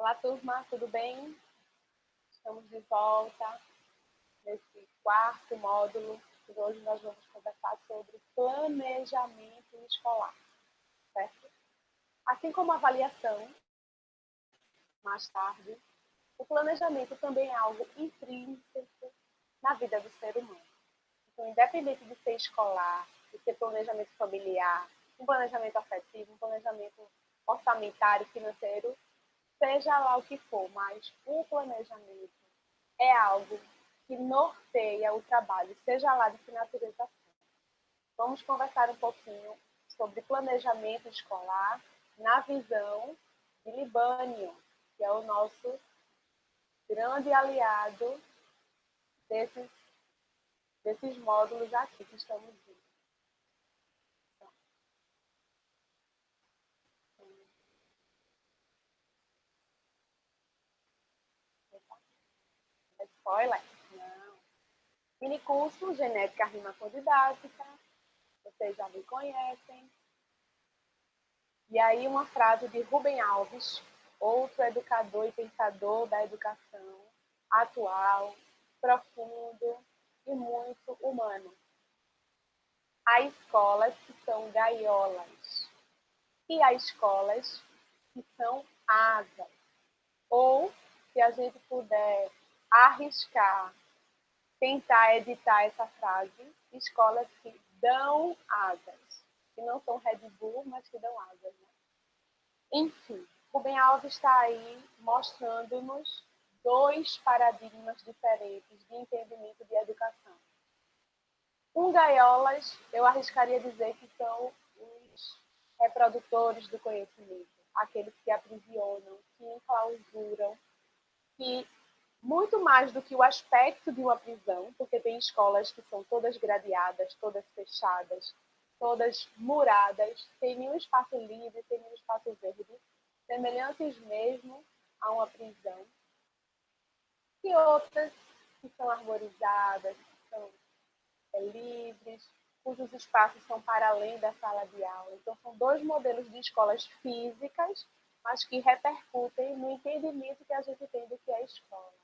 Olá, turma, tudo bem? Estamos de volta nesse quarto módulo e hoje nós vamos conversar sobre planejamento escolar, certo? Assim como a avaliação, mais tarde, o planejamento também é algo intrínseco na vida do ser humano. Então, independente de ser escolar, de ser planejamento familiar, um planejamento afetivo, um planejamento orçamentário, financeiro, seja lá o que for, mas o planejamento é algo que norteia o trabalho, seja lá de que natureza for. Vamos conversar um pouquinho sobre planejamento escolar na visão de Libânio, que é o nosso grande aliado desses módulos aqui que estamos vendo. Spoiler? Não. Mini curso Genética Rima com Didática, vocês já me conhecem. E aí uma frase de Rubem Alves, outro educador e pensador da educação atual, profundo e muito humano. Há escolas que são gaiolas e há escolas que são asas. Ou, se a gente puder arriscar, tentar editar essa frase, escolas que dão asas, que não são Red Bull, mas que dão asas, né? Enfim, Rubem Alves está aí mostrando-nos dois paradigmas diferentes de entendimento de educação. Gaiolas, eu arriscaria dizer que são os reprodutores do conhecimento, aqueles que aprisionam, que enclausuram, que muito mais do que o aspecto de uma prisão, porque tem escolas que são todas gradeadas, todas fechadas, todas muradas, sem nenhum espaço livre, sem nenhum espaço verde, semelhantes mesmo a uma prisão, e outras que são arborizadas, que são livres, cujos espaços são para além da sala de aula. Então, são dois modelos de escolas físicas, mas que repercutem no entendimento que a gente tem do que é escola.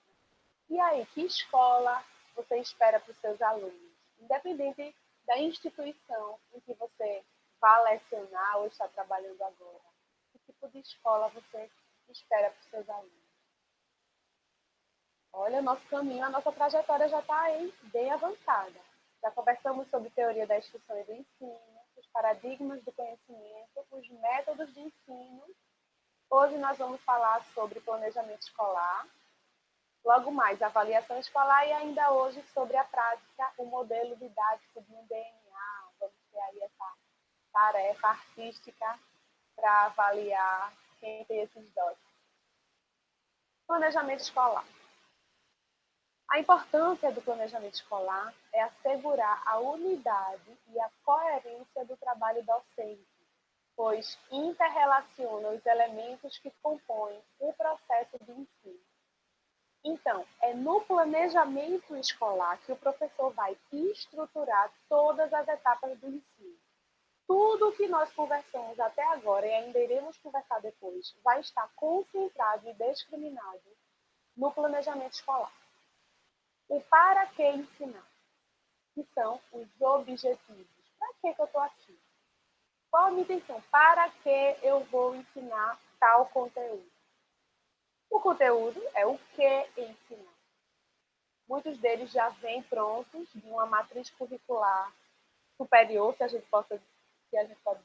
E aí, que escola você espera para os seus alunos? Independente da instituição em que você vá lecionar ou está trabalhando agora. Que tipo de escola você espera para os seus alunos? Olha, o nosso caminho, a nossa trajetória já está aí bem avançada. Já conversamos sobre teoria da instrução e do ensino, os paradigmas do conhecimento, os métodos de ensino. Hoje nós vamos falar sobre planejamento escolar, logo mais avaliação escolar e ainda hoje sobre a prática, o modelo didático de um DNA. Vamos ter aí essa tarefa artística para avaliar quem tem esses dotes. Planejamento escolar. A importância do planejamento escolar é assegurar a unidade e a coerência do trabalho docente, pois interrelaciona os elementos que compõem o processo de ensino. Então, é no planejamento escolar que o professor vai estruturar todas as etapas do ensino. Tudo o que nós conversamos até agora e ainda iremos conversar depois vai estar concentrado e discriminado no planejamento escolar. O para que ensinar, que são os objetivos. Para que eu estou aqui? Qual a minha intenção? Para que eu vou ensinar tal conteúdo? O conteúdo é o que ensinar. Muitos deles já vêm prontos de uma matriz curricular superior, se a gente pode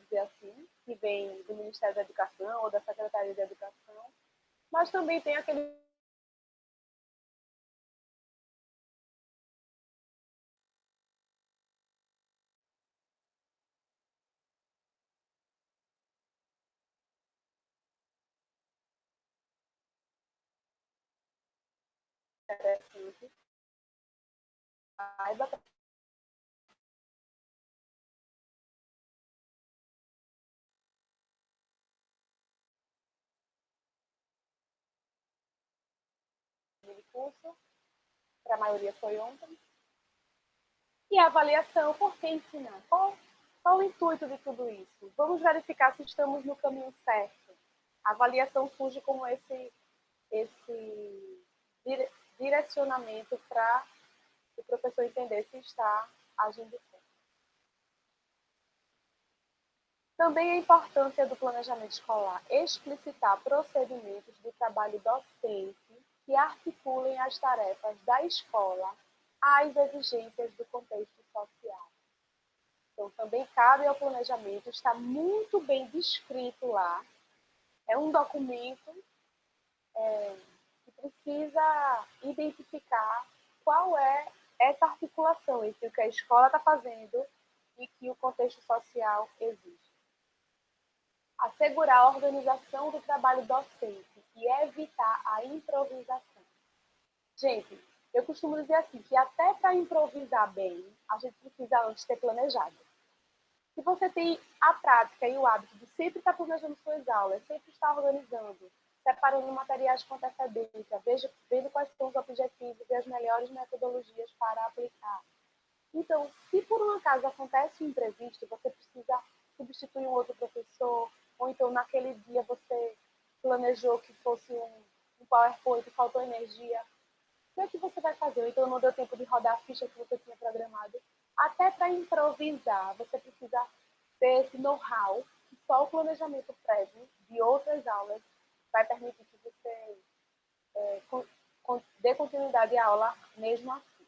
dizer assim, que vem do Ministério da Educação ou da Secretaria de Educação, mas também tem aquele interessante, de curso, para a maioria foi ontem. E a avaliação, por que ensinar? Qual o intuito de tudo isso? Vamos verificar se estamos no caminho certo. A avaliação surge como esse esse direcionamento para o professor entender se está agindo certo. Também a importância do planejamento escolar explicitar procedimentos do trabalho docente que articulem as tarefas da escola às exigências do contexto social. Então, também cabe ao planejamento, está muito bem descrito lá. É um documento que precisa identificar qual é essa articulação entre o que a escola está fazendo e que o contexto social exige. Assegurar a organização do trabalho docente e evitar a improvisação. Gente, eu costumo dizer assim, que até para improvisar bem, a gente precisa antes ter planejado. Se você tem a prática e o hábito de sempre estar planejando suas aulas, sempre estar organizando, separando materiais com antecedência, vendo quais são os objetivos e as melhores metodologias para aplicar. Então, se por um acaso acontece um imprevisto, você precisa substituir um outro professor, ou então naquele dia você planejou que fosse um PowerPoint e faltou energia, o que você vai fazer? Ou então não deu tempo de rodar a ficha que você tinha programado. Até para improvisar, você precisa ter esse know-how que só o planejamento prévio de outras aulas vai permitir que você dê continuidade à aula mesmo assim.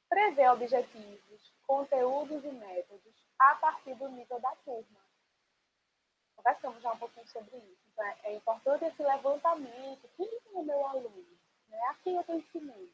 Prever objetivos, conteúdos e métodos a partir do nível da turma. Conversamos já um pouquinho sobre isso. Então, é importante esse levantamento. Quem é o meu aluno? Né? A quem eu estou ensinando?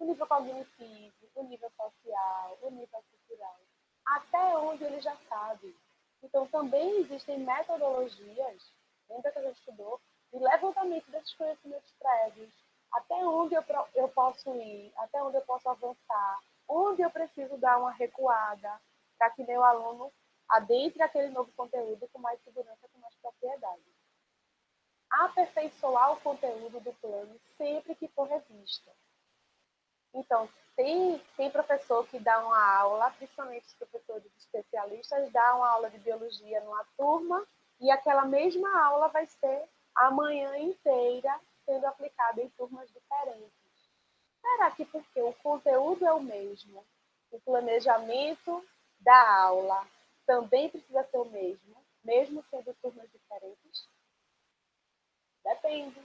O nível cognitivo, o nível social, o nível cultural. Até onde ele já sabe. Então, também existem metodologias, lembra que a gente estudou, de levantamento desses conhecimentos prévios. Até onde eu posso ir, até onde eu posso avançar, onde eu preciso dar uma recuada para que meu aluno adentre aquele novo conteúdo com mais segurança, com mais propriedade. Aperfeiçoar o conteúdo do plano sempre que for revisto. Então, tem professor que dá uma aula, principalmente os professores especialistas, dá uma aula de biologia numa turma e aquela mesma aula vai ser a manhã inteira sendo aplicada em turmas diferentes. Será que porque o conteúdo é o mesmo, o planejamento da aula também precisa ser o mesmo sendo turmas diferentes? Depende.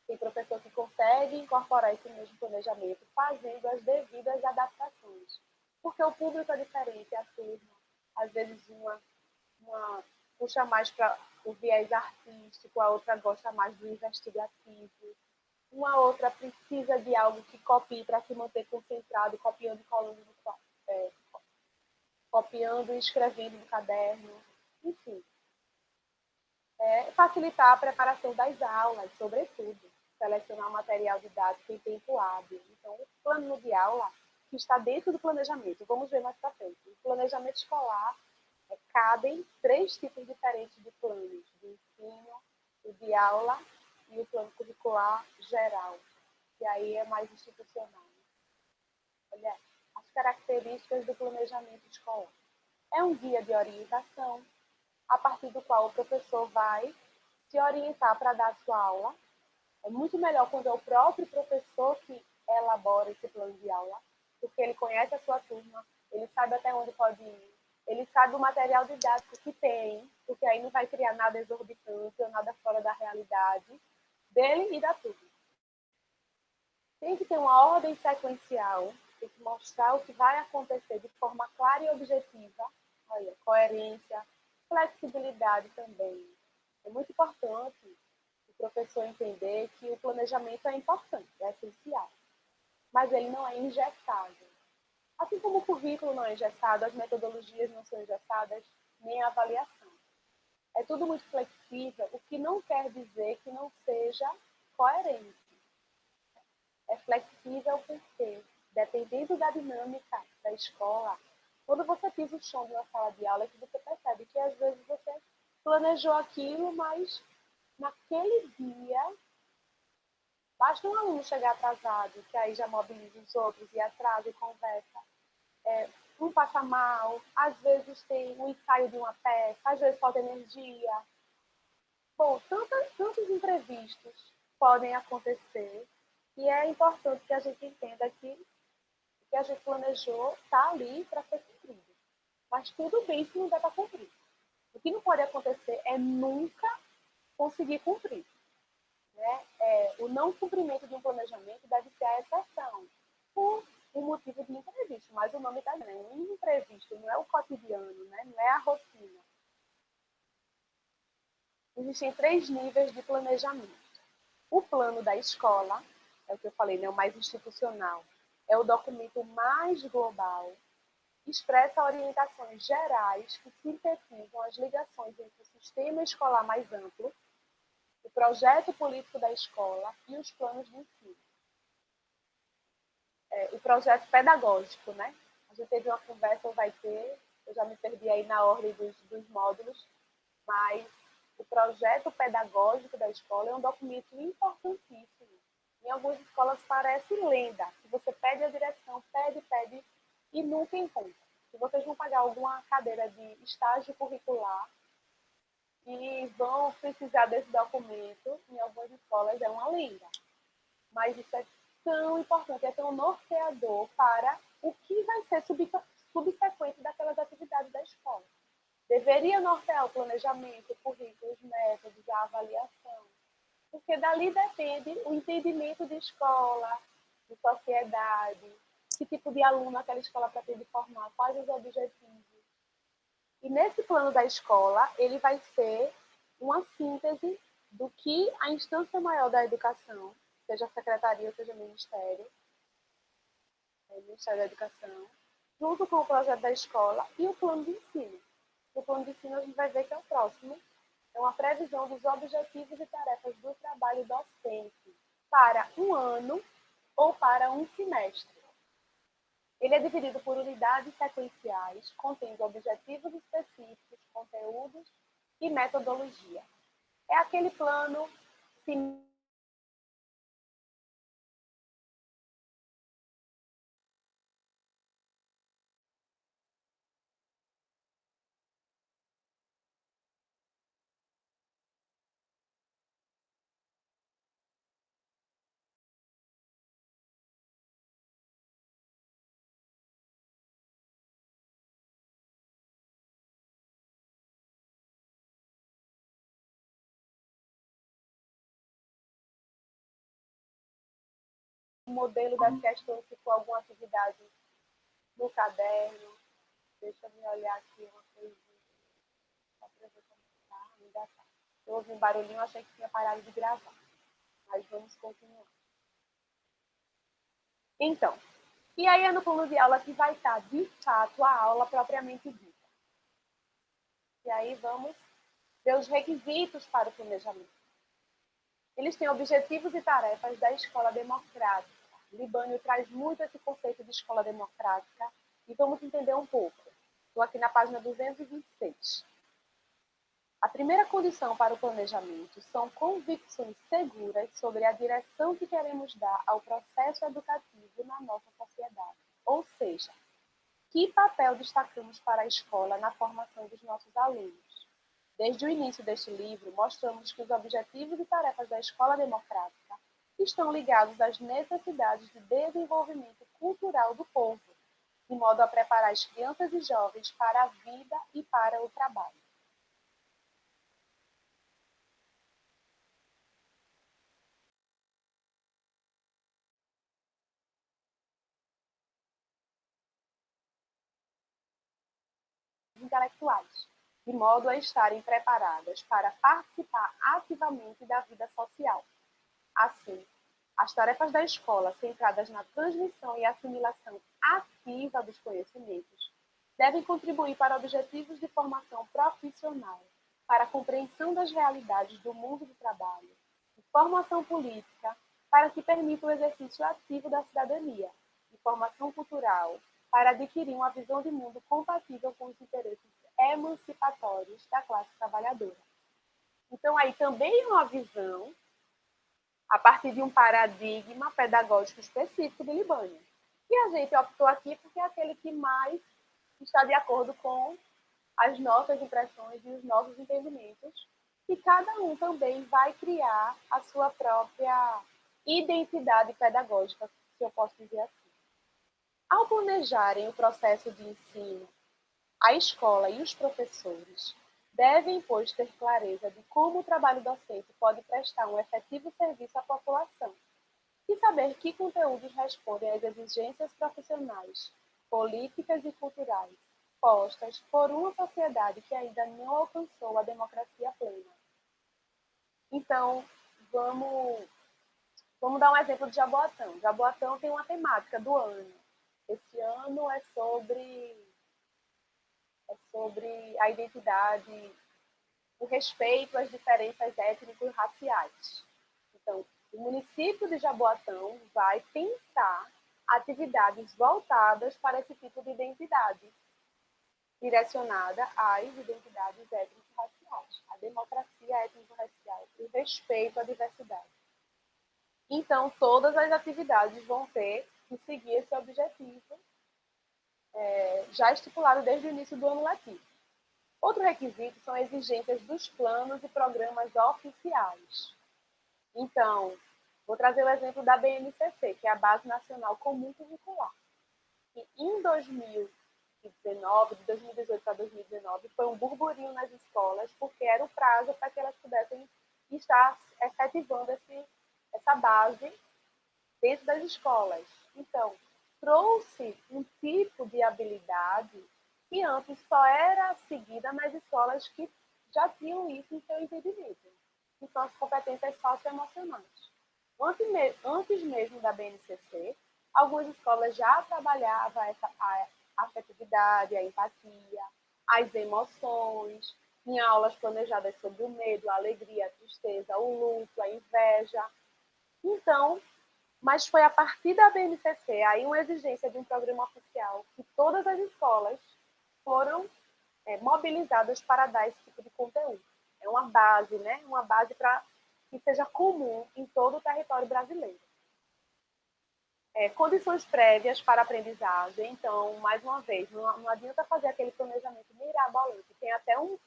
Tem professor que consegue incorporar esse mesmo planejamento fazendo as devidas adaptações. Porque o público é diferente, a turma. Às vezes uma puxa mais para o viés artístico, a outra gosta mais do investigativo. Uma outra precisa de algo que copie para se manter concentrado, copiando e colando copiando e escrevendo no caderno. Enfim, facilitar a preparação das aulas, sobretudo. Selecionar o material didático em tempo hábil. Então, o plano de aula que está dentro do planejamento. Vamos ver mais para frente. No planejamento escolar, cabem 3 tipos diferentes de planos: de ensino, o de aula e o plano curricular geral, que aí é mais institucional. Olha, as características do planejamento escolar. É um guia de orientação, a partir do qual o professor vai se orientar para dar a sua aula. É muito melhor quando é o próprio professor que elabora esse plano de aula, porque ele conhece a sua turma, ele sabe até onde pode ir, ele sabe o material didático que tem, porque aí não vai criar nada exorbitante ou nada fora da realidade dele e da turma. Tem que ter uma ordem sequencial, tem que mostrar o que vai acontecer de forma clara e objetiva. Olha, coerência, flexibilidade também. É muito importante o professor entender que o planejamento é importante, é essencial, mas ele não é engessado. Assim como o currículo não é engessado, as metodologias não são engessadas, nem a avaliação. É tudo muito flexível, o que não quer dizer que não seja coerente. É flexível porque, dependendo da dinâmica da escola, quando você pisa o chão de uma sala de aula, é que você percebe que às vezes você planejou aquilo, mas naquele dia, basta um aluno chegar atrasado, que aí já mobiliza os outros e atrasa e conversa. Um passa mal, às vezes tem um ensaio de uma peça, às vezes falta energia. Bom, tantos imprevistos. podem acontecer e é importante que a gente entenda que o que a gente planejou está ali para ser cumprido. Mas tudo bem se não der para cumprir. O que não pode acontecer é nunca conseguir cumprir. Né? O não cumprimento de um planejamento deve ser a exceção, por um motivo de imprevisto. Mas o nome está dizendo, o imprevisto não é o cotidiano, né? Não é a rotina. Existem 3 níveis de planejamento. O plano da escola, é o que eu falei, né? O mais institucional, é o documento mais global, expressa orientações gerais que sintetizam as ligações entre o sistema escolar mais amplo, o projeto político da escola e os planos de ensino. O projeto pedagógico, né? A gente teve uma conversa, ou vai ter, eu já me perdi aí na ordem dos módulos, mas o projeto pedagógico da escola é um documento importantíssimo. Em algumas escolas parece lenda, que você pede a direção, pede e nunca encontra. Se vocês vão pagar alguma cadeira de estágio curricular e vão precisar desse documento, em algumas escolas é uma lenda. Mas isso é tão importante, é tão norteador para o que vai ser subsequente daquelas atividades da escola. Deveria nortear o planejamento, o currículo, os métodos, a avaliação, porque dali depende o entendimento de escola, de sociedade, que tipo de aluno aquela escola pretende formar, quais os objetivos. E nesse plano da escola, ele vai ser uma síntese do que a instância maior da educação, seja a secretaria, seja o Ministério da Educação, junto com o projeto da escola e o plano de ensino. O plano de ensino a gente vai ver que é o próximo. É uma previsão dos objetivos e tarefas do trabalho docente para um ano ou para um semestre. Ele é dividido por unidades sequenciais, contendo objetivos específicos, conteúdos e metodologia. É aquele plano modelo das questões, se for alguma atividade no caderno. Deixa eu me olhar aqui uma coisinha. Só para ver como está. Ainda está. Eu ouvi um barulhinho, achei que tinha parado de gravar. Mas vamos continuar. Então, e aí é no plano de aula que vai estar, de fato, a aula propriamente dita. E aí vamos ver os requisitos para o planejamento. Eles têm objetivos e tarefas da escola democrática. Libânio traz muito esse conceito de escola democrática e vamos entender um pouco. Estou aqui na página 226. A primeira condição para o planejamento são convicções seguras sobre a direção que queremos dar ao processo educativo na nossa sociedade. Ou seja, que papel destacamos para a escola na formação dos nossos alunos? Desde o início deste livro, mostramos que os objetivos e tarefas da escola democrática estão ligados às necessidades de desenvolvimento cultural do povo, de modo a preparar as crianças e jovens para a vida e para o trabalho. Intelectuais, de modo a estarem preparadas para participar ativamente da vida social. Assim, as tarefas da escola, centradas na transmissão e assimilação ativa dos conhecimentos, devem contribuir para objetivos de formação profissional, para a compreensão das realidades do mundo do trabalho, de formação política, para que permita o exercício ativo da cidadania, de formação cultural, para adquirir uma visão de mundo compatível com os interesses emancipatórios da classe trabalhadora. Então, aí também é uma visão a partir de um paradigma pedagógico específico de Libânia. E a gente optou aqui porque é aquele que mais está de acordo com as nossas impressões e os nossos entendimentos e cada um também vai criar a sua própria identidade pedagógica, se eu posso dizer assim. Ao planejarem o processo de ensino, a escola e os professores devem, pois, ter clareza de como o trabalho docente pode prestar um efetivo serviço à população e saber que conteúdos respondem às exigências profissionais, políticas e culturais postas por uma sociedade que ainda não alcançou a democracia plena. Então, vamos dar um exemplo de Jaboatão. Jaboatão tem uma temática do ano. Esse ano é sobre a identidade, o respeito às diferenças étnico-raciais. Então, o município de Jaboatão vai pensar atividades voltadas para esse tipo de identidade, direcionada às identidades étnico-raciais, à democracia étnico-racial, o respeito à diversidade. Então, todas as atividades vão ter que seguir esse objetivo já estipulado desde o início do ano letivo. Outro requisito são exigências dos planos e programas oficiais. Então, vou trazer o exemplo da BNCC, que é a Base Nacional Comum Curricular. E em 2019, de 2018 para 2019, foi um burburinho nas escolas, porque era o prazo para que elas pudessem estar efetivando essa base dentro das escolas. Então, trouxe um tipo de habilidade que antes só era seguida nas escolas que já tinham isso em seu entendimento, que são as competências socioemocionais. Antes mesmo da BNCC, algumas escolas já trabalhavam a afetividade, a empatia, as emoções, tinha aulas planejadas sobre o medo, a alegria, a tristeza, o luto, a inveja. Então, mas foi a partir da BNCC, aí uma exigência de um programa oficial, que todas as escolas foram mobilizadas para dar esse tipo de conteúdo. É uma base, né? Uma base para que seja comum em todo o território brasileiro. Condições prévias para a aprendizagem. Então, mais uma vez, não adianta fazer aquele planejamento mirabolante. Tem até um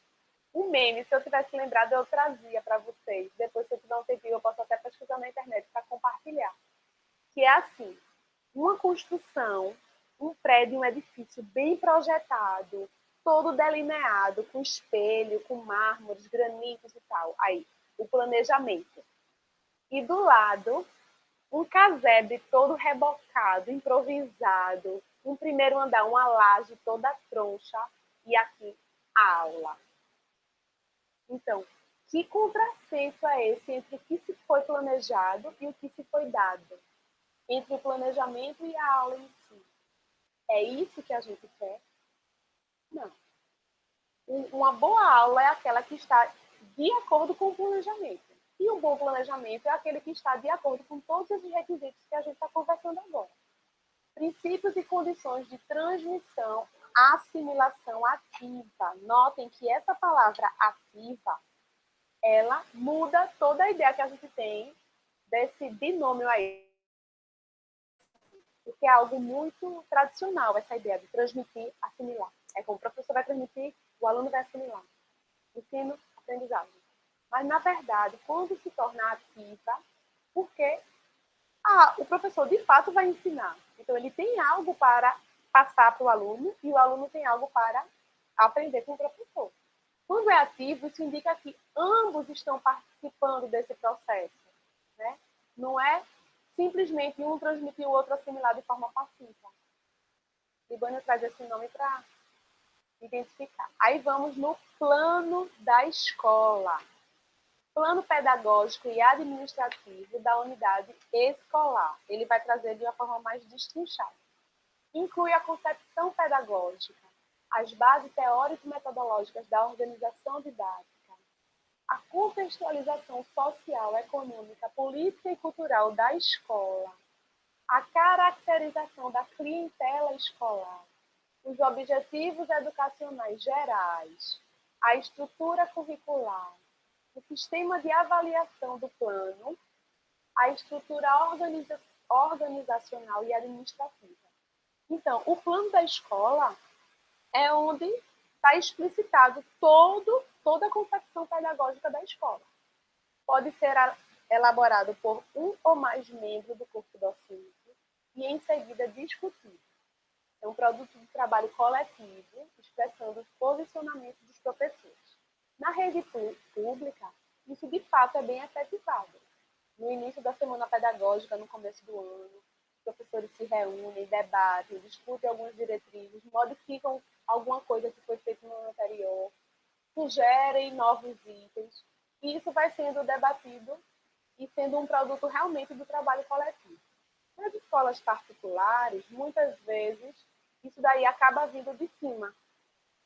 meme, se eu tivesse lembrado, eu trazia para vocês. Depois, se eu tiver um tempinho, eu posso até pesquisar na internet para compartilhar. Que é assim, uma construção, um prédio, um edifício bem projetado, todo delineado, com espelho, com mármores, granitos e tal. Aí, o planejamento. E do lado, um casebre todo rebocado, improvisado, um primeiro andar, uma laje toda troncha, e aqui a aula. Então, que contrassenso é esse entre o que se foi planejado e o que se foi dado? Entre o planejamento e a aula em si. É isso que a gente quer? Não. Uma boa aula é aquela que está de acordo com o planejamento. E um bom planejamento é aquele que está de acordo com todos os requisitos que a gente está conversando agora. Princípios e condições de transmissão, assimilação ativa. Notem que essa palavra ativa, ela muda toda a ideia que a gente tem desse binômio aí. Porque é algo muito tradicional, essa ideia de transmitir, assimilar. É como o professor vai transmitir, o aluno vai assimilar. Ensino, aprendizagem. Mas, na verdade, quando se torna ativa, porque o professor, de fato, vai ensinar. Então, ele tem algo para passar para o aluno e o aluno tem algo para aprender com o professor. Quando é ativo, isso indica que ambos estão participando desse processo. Né? Não é simplesmente um transmitir o outro assimilar de forma passiva. Libânia traz esse nome para identificar. Aí vamos no plano da escola. Plano pedagógico e administrativo da unidade escolar. Ele vai trazer de uma forma mais destrinchada. Inclui a concepção pedagógica, as bases teórico-metodológicas da organização didática, a contextualização social, econômica, política e cultural da escola, a caracterização da clientela escolar, os objetivos educacionais gerais, a estrutura curricular, o sistema de avaliação do plano, a estrutura organizacional e administrativa. Então, o plano da escola é onde está explicitado todo toda a concepção pedagógica da escola. Pode ser elaborado por um ou mais membros do corpo docente e, em seguida, discutido. É um produto de trabalho coletivo, expressando os posicionamentos dos professores. Na rede pública, isso de fato é bem efetivado. No início da semana pedagógica, no começo do ano, os professores se reúnem, debatem, discutem algumas diretrizes, modificam alguma coisa que foi feita no ano anterior, sugerem novos itens, e isso vai sendo debatido e sendo um produto realmente do trabalho coletivo. Nas escolas particulares, muitas vezes, isso daí acaba vindo de cima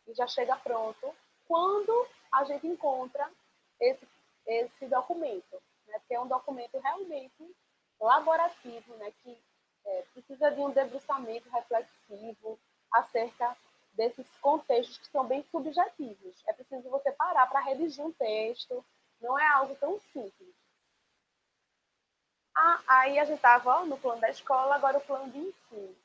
e já chega pronto quando a gente encontra esse documento, né? Porque é um documento realmente laborativo, né? Que precisa de um debruçamento reflexivo acerca desses contextos que são bem subjetivos. É preciso você parar para redigir um texto, não é algo tão simples. Aí a gente estava no plano da escola, agora o plano de ensino.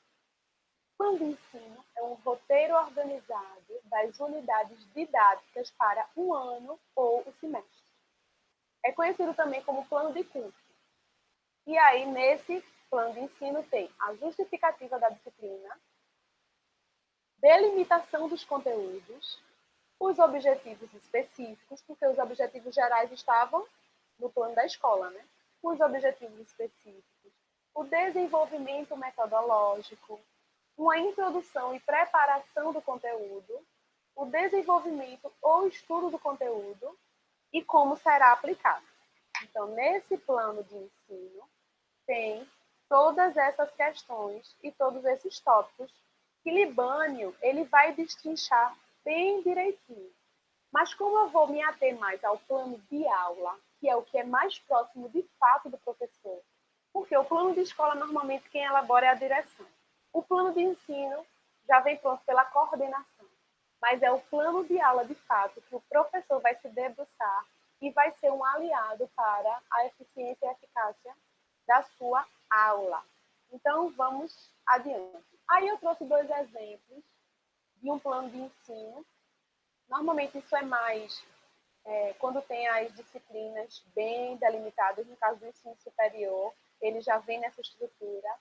O plano de ensino é um roteiro organizado das unidades didáticas para um ano ou o semestre. É conhecido também como plano de curso. E aí, nesse plano de ensino, tem a justificativa da disciplina, delimitação dos conteúdos, os objetivos específicos, porque os objetivos gerais estavam no plano da escola, né? Os objetivos específicos, o desenvolvimento metodológico, uma introdução e preparação do conteúdo, o desenvolvimento ou estudo do conteúdo e como será aplicado. Então, nesse plano de ensino, tem todas essas questões e todos esses tópicos que Libânio ele vai destrinchar bem direitinho. Mas como eu vou me ater mais ao plano de aula, que é o que é mais próximo de fato do professor, porque o plano de escola, normalmente, quem elabora é a direção. O plano de ensino já vem pronto pela coordenação, mas é o plano de aula, de fato, que o professor vai se debruçar e vai ser um aliado para a eficiência e eficácia da sua aula. Então, vamos adiante. Aí eu trouxe 2 exemplos de um plano de ensino. Normalmente isso é mais quando tem as disciplinas bem delimitadas, no caso do ensino superior, ele já vem nessa estrutura.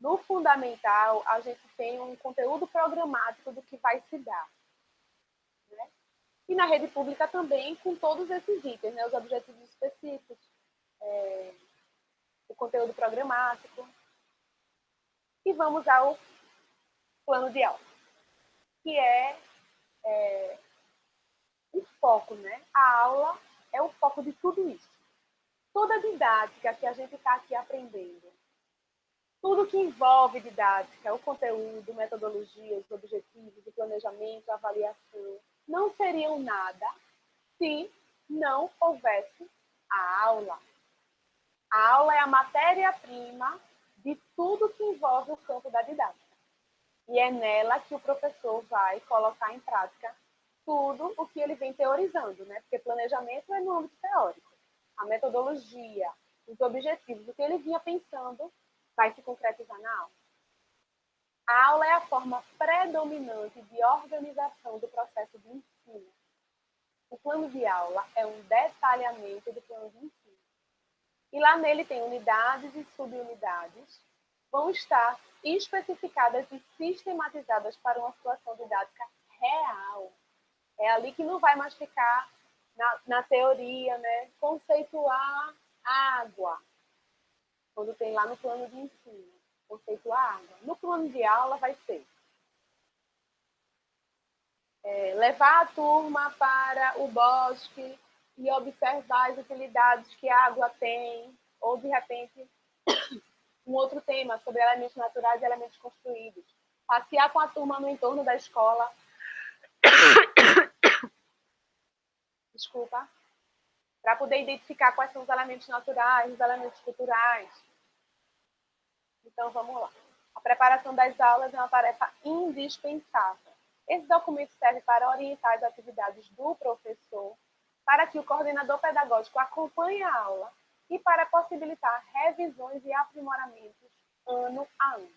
No fundamental, a gente tem um conteúdo programático do que vai se dar. Né? E na rede pública também, com todos esses itens, né? Os objetivos específicos, o conteúdo programático. E vamos ao plano de aula, que é o foco, né? A aula é o foco de tudo isso. Toda a didática que a gente está aqui aprendendo, tudo que envolve didática, o conteúdo, metodologia, os objetivos, o planejamento, a avaliação, não seriam nada se não houvesse a aula. A aula é a matéria-prima de tudo que envolve o campo da didática. E é nela que o professor vai colocar em prática tudo o que ele vem teorizando, né? Porque planejamento é no âmbito teórico. A metodologia, os objetivos, o que ele vinha pensando vai se concretizar na aula. A aula é a forma predominante de organização do processo de ensino. O plano de aula é um detalhamento do plano de ensino. E lá nele tem unidades e subunidades, vão estar especificadas e sistematizadas para uma situação didática real. É ali que não vai mais ficar na teoria, né? Conceituar água, quando tem lá no plano de ensino, conceituar água. No plano de aula vai ser levar a turma para o bosque e observar as utilidades que a água tem, ou de repente um outro tema sobre elementos naturais e elementos construídos. Passear com a turma no entorno da escola. Desculpa. Para poder identificar quais são os elementos naturais, os elementos culturais. Então, vamos lá. A preparação das aulas é uma tarefa indispensável. Esse documento serve para orientar as atividades do professor, para que o coordenador pedagógico acompanhe a aula e para possibilitar revisões e aprimoramentos ano a ano.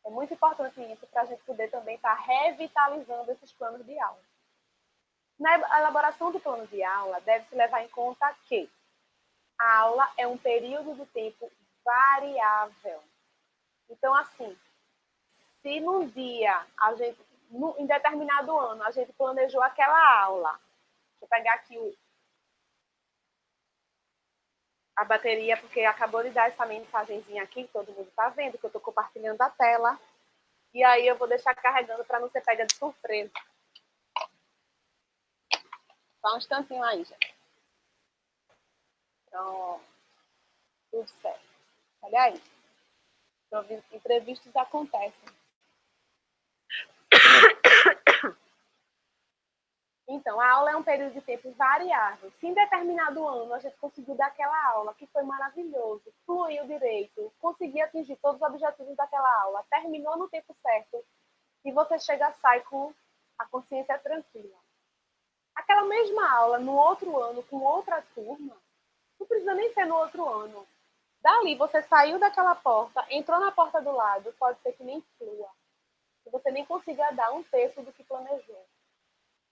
É muito importante isso para a gente poder também estar revitalizando esses planos de aula. Na elaboração do plano de aula, deve-se levar em conta que a aula é um período de tempo variável. Então, assim, se num dia, em determinado ano, a gente planejou aquela aula, deixa eu pegar aqui a bateria, porque acabou de dar essa mensagenzinha aqui, que todo mundo está vendo, que eu estou compartilhando a tela. E aí eu vou deixar carregando para não ser pega de surpresa. Só um instantinho aí, gente. Então, tudo certo. Olha aí. Imprevistos acontecem. Então, a aula é um período de tempo variável. Se em determinado ano a gente conseguiu dar aquela aula, que foi maravilhoso, fluiu direito, conseguiu atingir todos os objetivos daquela aula, terminou no tempo certo, e você chega, sai com a consciência tranquila. Aquela mesma aula, no outro ano, com outra turma, não precisa nem ser no outro ano. Dali, você saiu daquela porta, entrou na porta do lado, pode ser que nem flua. Que você nem consiga dar um terço do que planejou.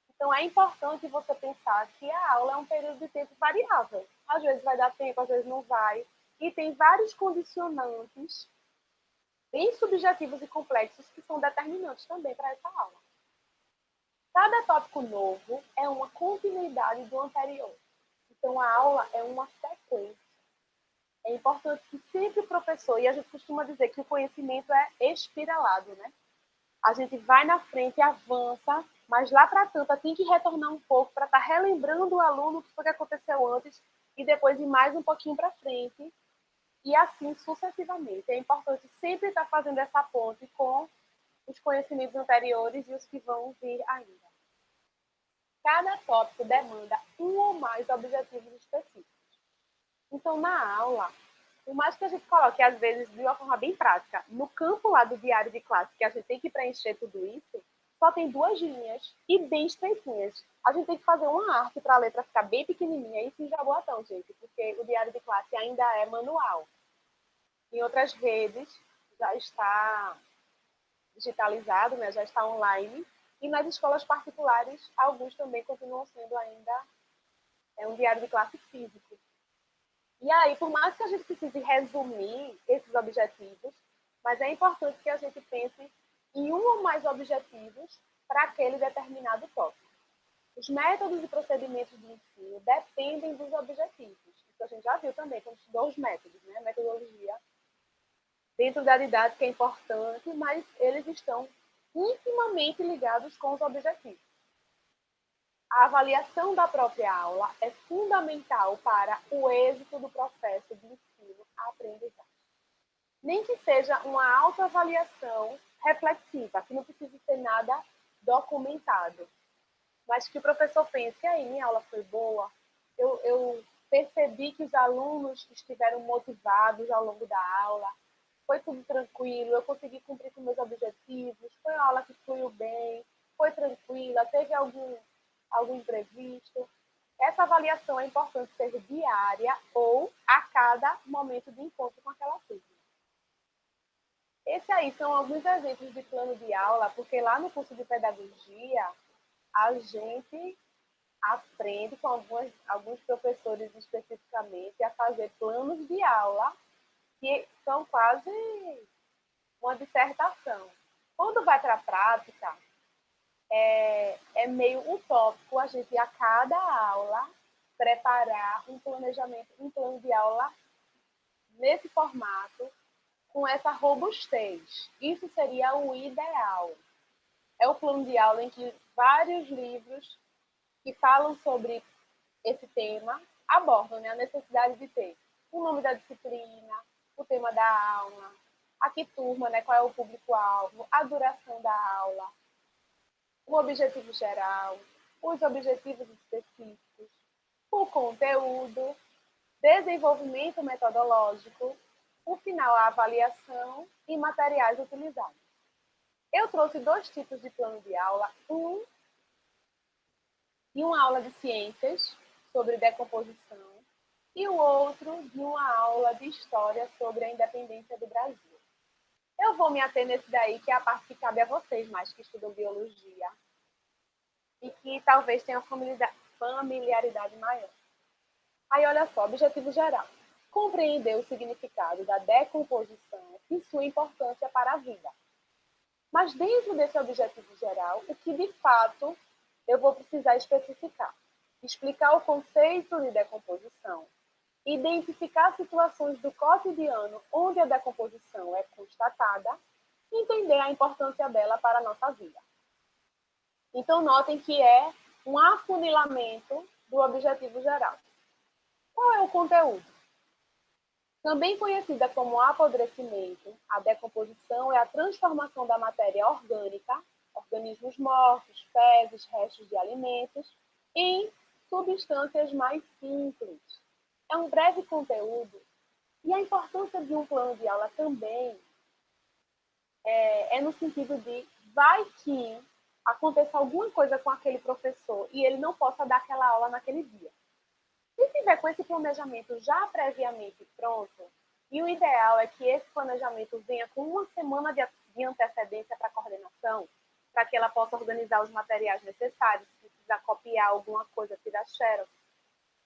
Então, é importante você pensar que a aula é um período de tempo variável. Às vezes vai dar tempo, às vezes não vai. E tem vários condicionantes bem subjetivos e complexos que são determinantes também para essa aula. Cada tópico novo é uma continuidade do anterior. Então, a aula é uma sequência. É importante que sempre o professor, e a gente costuma dizer que o conhecimento é espiralado, né? A gente vai na frente, avança, mas lá para tanto tem que retornar um pouco para estar relembrando o aluno o que foi que aconteceu antes e depois ir mais um pouquinho para frente e assim sucessivamente. É importante sempre estar fazendo essa ponte com os conhecimentos anteriores e os que vão vir ainda. Cada tópico demanda um ou mais objetivos específicos. Então, na aula, por mais que a gente coloque, às vezes, de uma forma bem prática, no campo lá do diário de classe, que a gente tem que preencher tudo isso, só tem 2 linhas e bem estreitinhas. A gente tem que fazer uma arte para a letra ficar bem pequenininha e sem jaboatão, gente, porque o diário de classe ainda é manual. Em outras redes, já está digitalizado, né? Já está online. E nas escolas particulares, alguns também continuam sendo ainda um diário de classe físico. E aí, por mais que a gente precise resumir esses objetivos, mas é importante que a gente pense em um ou mais objetivos para aquele determinado tópico. Os métodos e procedimentos de ensino dependem dos objetivos. Isso a gente já viu também quando estudou os métodos, né? A metodologia dentro da didática é importante, mas eles estão intimamente ligados com os objetivos. A avaliação da própria aula é fundamental para o êxito do processo de ensino-aprendizagem. Nem que seja uma autoavaliação reflexiva, que não precisa ser nada documentado, mas que o professor pense, aí, minha aula foi boa, eu percebi que os alunos estiveram motivados ao longo da aula, foi tudo tranquilo, eu consegui cumprir com meus objetivos, foi uma aula que fluiu bem, foi tranquila, teve algum imprevisto. Essa avaliação é importante ser diária ou a cada momento de encontro com aquela turma. Esses aí são alguns exemplos de plano de aula, porque lá no curso de pedagogia a gente aprende com alguns professores especificamente a fazer planos de aula que são quase uma dissertação. Quando vai para a prática, é meio utópico a gente, a cada aula, preparar um planejamento, um plano de aula nesse formato, com essa robustez. Isso seria o ideal. É o plano de aula em que vários livros que falam sobre esse tema abordam, né, a necessidade de ter o nome da disciplina, o tema da aula, a que turma, né, qual é o público-alvo, a duração da aula, o objetivo geral, os objetivos específicos, o conteúdo, desenvolvimento metodológico, o final, a avaliação e materiais utilizados. Eu trouxe 2 tipos de plano de aula, um de uma aula de ciências sobre decomposição e o outro de uma aula de história sobre a independência do Brasil. Eu vou me ater nesse daí, que é a parte que cabe a vocês, mais que estudam biologia. e que talvez tenham familiaridade maior. Aí, olha só, objetivo geral. Compreender o significado da decomposição e sua importância para a vida. Mas dentro desse objetivo geral, o que de fato eu vou precisar especificar? Explicar o conceito de decomposição, identificar situações do cotidiano onde a decomposição é constatada e entender a importância dela para a nossa vida. Então, notem que é um afunilamento do objetivo geral. Qual é o conteúdo? Também conhecida como apodrecimento, a decomposição é a transformação da matéria orgânica, organismos mortos, fezes, restos de alimentos, em substâncias mais simples. É um breve conteúdo e a importância de um plano de aula também é no sentido de vai que aconteça alguma coisa com aquele professor e ele não possa dar aquela aula naquele dia. Se tiver com esse planejamento já previamente pronto, e o ideal é que esse planejamento venha com uma semana de antecedência para a coordenação, para que ela possa organizar os materiais necessários, se precisar copiar alguma coisa, tirar xerox,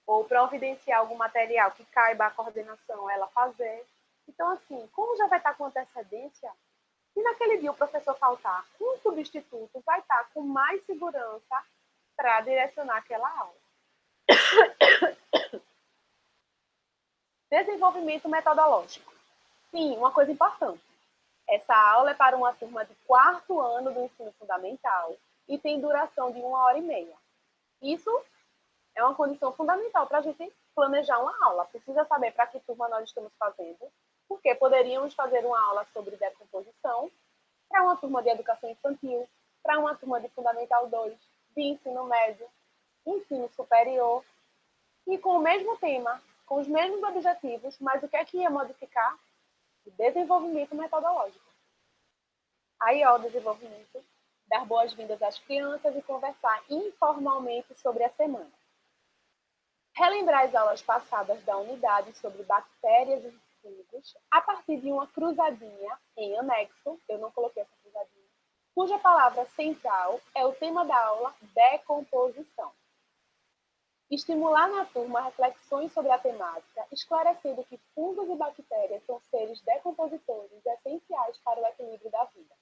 ou providenciar algum material que caiba à coordenação ela fazer. Então, assim, como já vai estar com antecedência, se naquele dia o professor faltar, um substituto vai estar com mais segurança para direcionar aquela aula. Desenvolvimento metodológico. Sim, uma coisa importante. Essa aula é para uma turma de 4º ano do ensino fundamental e tem duração de 1h30. Isso é uma condição fundamental para a gente planejar uma aula. Precisa saber para que turma nós estamos fazendo, porque poderíamos fazer uma aula sobre decomposição para uma turma de educação infantil, para uma turma de Fundamental 2, de ensino médio, ensino superior, e com o mesmo tema, com os mesmos objetivos, mas o que é que ia modificar? O desenvolvimento metodológico. Aí, ó, o desenvolvimento, dar boas-vindas às crianças e conversar informalmente sobre a semana. Relembrar as aulas passadas da unidade sobre bactérias e fungos a partir de uma cruzadinha em anexo, eu não coloquei essa cruzadinha, cuja palavra central é o tema da aula decomposição. Estimular na turma reflexões sobre a temática, esclarecendo que fungos e bactérias são seres decompositores essenciais para o equilíbrio da vida.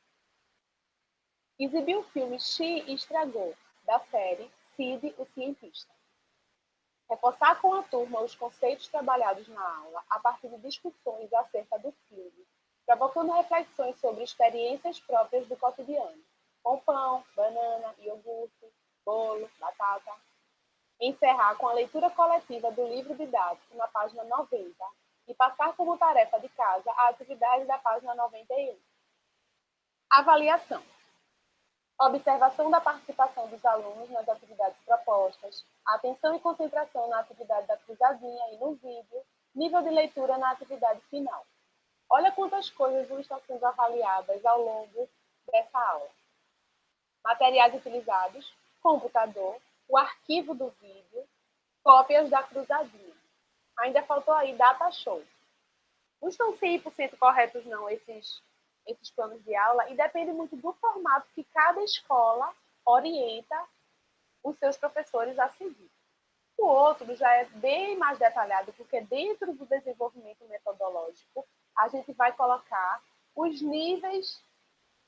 Exibir o filme She Estragou, da série Sid, o Cientista. Reforçar com a turma os conceitos trabalhados na aula a partir de discussões acerca do filme, provocando reflexões sobre experiências próprias do cotidiano, com pão, banana, iogurte, bolo, batata. Encerrar com a leitura coletiva do livro didático na página 90 e passar como tarefa de casa a atividade da página 91. Avaliação. Observação da participação dos alunos nas atividades propostas, atenção e concentração na atividade da cruzadinha e no vídeo, nível de leitura na atividade final. Olha quantas coisas vão estar sendo avaliadas ao longo dessa aula. Materiais utilizados, computador, o arquivo do vídeo, cópias da cruzadinha. Ainda faltou aí data show. Não estão 100% corretos não esses planos de aula e depende muito do formato que cada escola orienta os seus professores a seguir. O outro já é bem mais detalhado, porque dentro do desenvolvimento metodológico, a gente vai colocar os níveis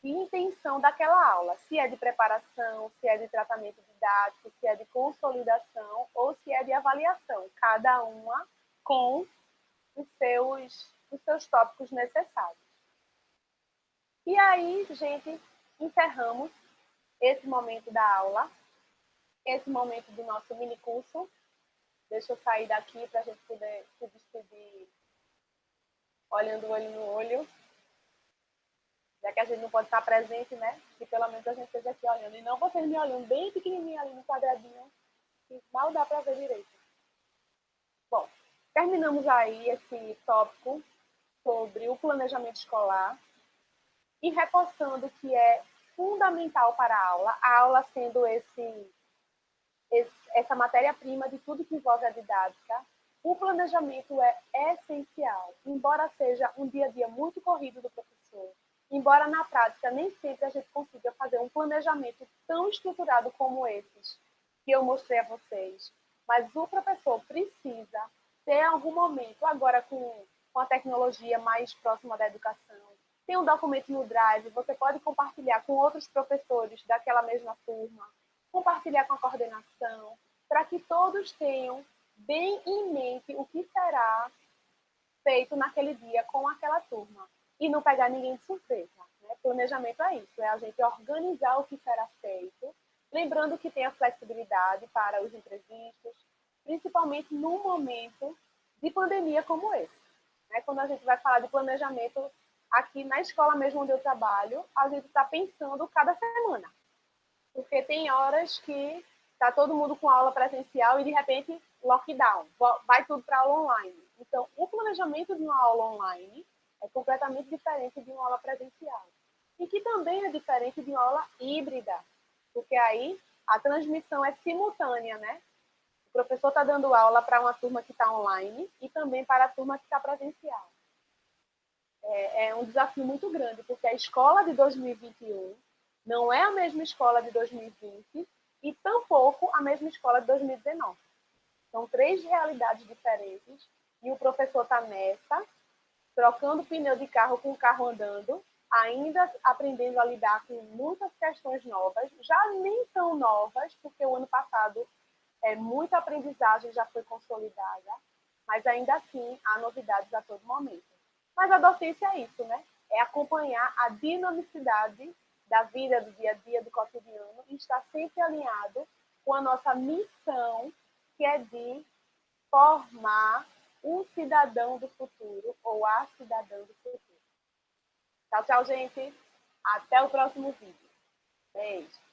de intenção daquela aula, se é de preparação, se é de tratamento didático, se é de consolidação ou se é de avaliação, cada uma com os seus tópicos necessários. E aí, gente, encerramos esse momento da aula, esse momento do nosso mini curso. Deixa eu sair daqui para a gente poder se despedir olhando olho no olho. Já que a gente não pode estar presente, né? Que pelo menos a gente esteja aqui olhando. E não vocês me olhando bem pequenininho ali no quadradinho, que mal dá para ver direito. Bom, terminamos aí esse tópico sobre o planejamento escolar e reforçando que é fundamental para a aula sendo essa matéria-prima de tudo que envolve a didática. O planejamento é essencial, embora seja um dia a dia muito corrido do professor. embora na prática nem sempre a gente consiga fazer um planejamento tão estruturado como esses que eu mostrei a vocês, mas o professor precisa ter algum momento, agora com a tecnologia mais próxima da educação, tem um documento no Drive, você pode compartilhar com outros professores daquela mesma turma, compartilhar com a coordenação, para que todos tenham bem em mente o que será feito naquele dia com aquela turma e não pegar ninguém de surpresa. Né? Planejamento é isso, é a gente organizar o que será feito, lembrando que tem a flexibilidade para os imprevistos, principalmente num momento de pandemia como esse. Né? Quando a gente vai falar de planejamento aqui na escola mesmo onde eu trabalho, a gente está pensando cada semana, porque tem horas que está todo mundo com aula presencial e de repente lockdown, vai tudo para aula online. Então, o planejamento de uma aula online é completamente diferente de uma aula presencial. E que também é diferente de uma aula híbrida, porque aí a transmissão é simultânea, né? O professor está dando aula para uma turma que está online e também para a turma que está presencial. É um desafio muito grande, porque a escola de 2021 não é a mesma escola de 2020 e tampouco a mesma escola de 2019. São três realidades diferentes e o professor está nessa, trocando pneu de carro com o carro andando, ainda aprendendo a lidar com muitas questões novas, já nem tão novas, porque o ano passado muita aprendizagem já foi consolidada, mas ainda assim há novidades a todo momento. Mas a docência é isso, né? É acompanhar a dinamicidade da vida, do dia a dia, do cotidiano e estar sempre alinhado com a nossa missão, que é de formar um cidadão do futuro ou a cidadã do futuro. Tchau, tchau, gente. Até o próximo vídeo. Beijo.